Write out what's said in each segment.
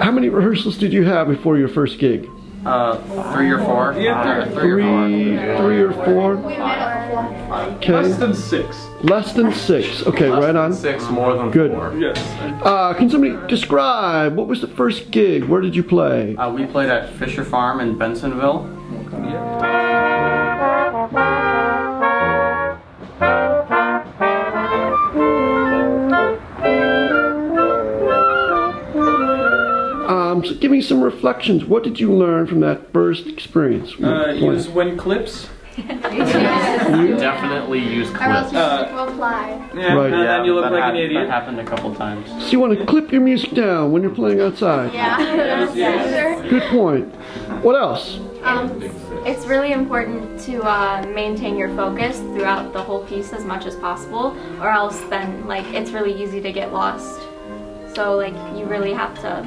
How many rehearsals did you have before your first gig? 3 or 4. Yeah, 3 or 4. Okay. Less than 6. Less than 6. Okay, Less right on. than 6, more than Good. 4. Yes. Can somebody describe what was the first gig? Where did you play? We played at Fisher Farm in Bensonville. So give me some reflections. What did you learn from that first experience? Use when clips. Definitely use Or else clips. your music will fly. Yeah, Right. and then you look that like an idiot. That happened a couple times. So you want to clip your music down when you're playing outside. Yeah. Good point. What else? It's really important to maintain your focus throughout the whole piece as much as possible, or else then like it's really easy to get lost. So like you really have to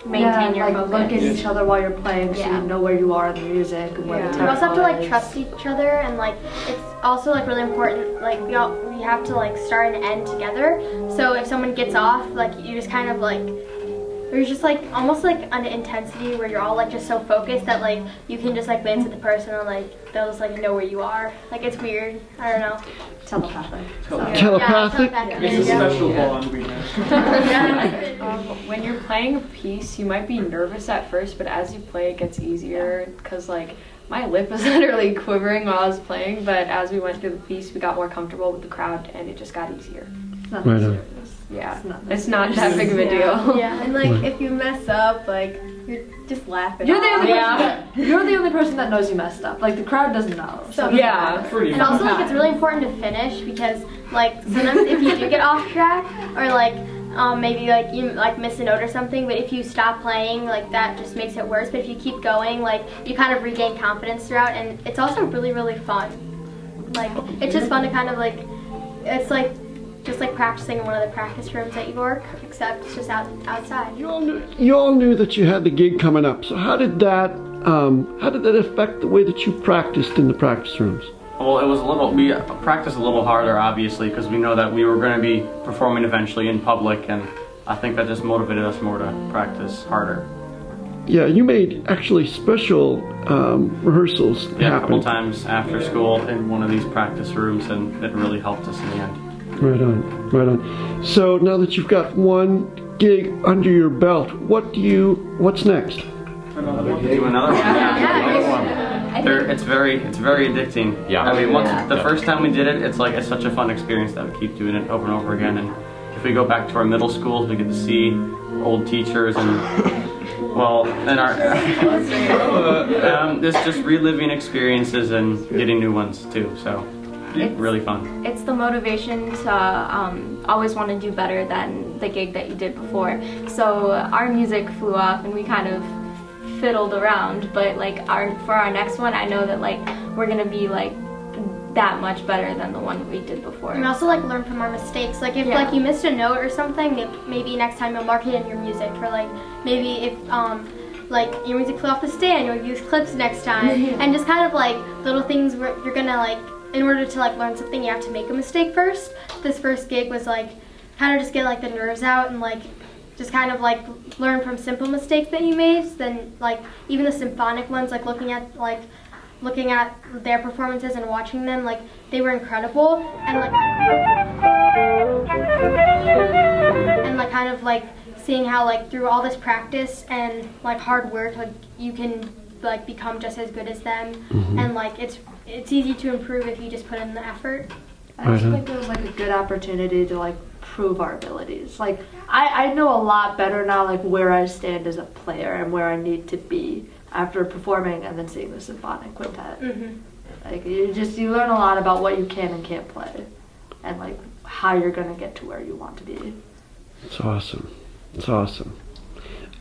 maintain your focus. Look at each other while you're playing, so Yeah. you know where you are in the music and where the tempo You also have to like is. trust each other, and like it's also like really important. Like we have to like start and end together. So if someone gets off, like you just kind of like there's just like almost like an intensity where you're all like just so focused that like you can just like glance at the person and like they'll just like know where you are. Like it's weird. I don't know. Telepathic. Telepathic? It's a special bond we have. When you're playing a piece, you might be nervous at first, but as you play, it gets easier. Because like my lip was literally quivering while I was playing, but as we went through the piece, we got more comfortable with the crowd, and it just got easier. Right on. Yeah, it's not that big of a deal. Yeah, and like if you mess up, like you're just laughing. You're the only you're the only person that knows you messed up. Like the crowd doesn't know. So Yeah. Pretty And also, like, it's really important to finish because, like, sometimes if you do get off track or like maybe like you like miss a note or something, but if you stop playing, like that just makes it worse. But if you keep going, like you kind of regain confidence throughout, and it's also really fun. Like it's just fun to kind of like it's like just like practicing in one of the practice rooms at York, except it's just outside. You all knew that you had the gig coming up. So how did that affect the way that you practiced in the practice rooms? Well, we practiced a little harder, obviously, because we know that we were going to be performing eventually in public, and I think that just motivated us more to practice harder. Yeah, you made actually special rehearsals Yeah, a happen. couple times after school in one of these practice rooms, and it really helped us in the end. Right on, right on. So now that you've got one gig under your belt, what's next? Do another one. It's very addicting. Yeah. I mean, the first time we did it, it's such a fun experience that we keep doing it over and over again. And if we go back to our middle schools, we get to see old teachers and it's just reliving experiences and getting new ones too. So. It's really fun. It's the motivation to always want to do better than the gig that you did before. So our music flew off and we kind of fiddled around, but like for our next one, I know that like we're gonna be like that much better than the one we did before. And also like learn from our mistakes. Like if like you missed a note or something, maybe next time you'll mark it in your music. Or like maybe if like your music flew off the stand, you'll use clips next time. And just kind of like little things where you're gonna like. In order to like learn something, you have to make a mistake first. This first gig was like kind of just get like the nerves out and like just kind of like learn from simple mistakes that you made. Then like even the symphonic ones, like looking at their performances and watching them, like they were incredible and like kind of like seeing how like through all this practice and like hard work, like you can like become just as good as them. And like it's easy to improve if you just put in the effort. I just think it was like a good opportunity to like prove our abilities. Like I know a lot better now like where I stand as a player and where I need to be after performing and then seeing the symphonic quintet. Like you learn a lot about what you can and can't play and like how you're gonna get to where you want to be. It's awesome. It's awesome.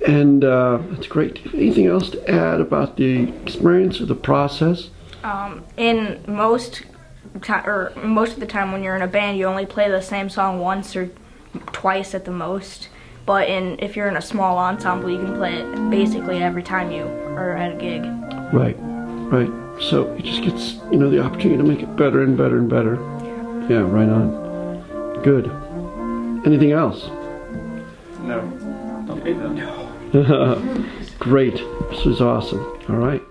And that's great. Do you have anything else to add about the experience or the process? In most of the time when you're in a band, you only play the same song once or twice at the most. But if you're in a small ensemble, you can play it basically every time you are at a gig. Right, right. So it just gets the opportunity to make it better and better and better. Yeah, right on. Good. Anything else? No. No. Great. This was awesome. All right.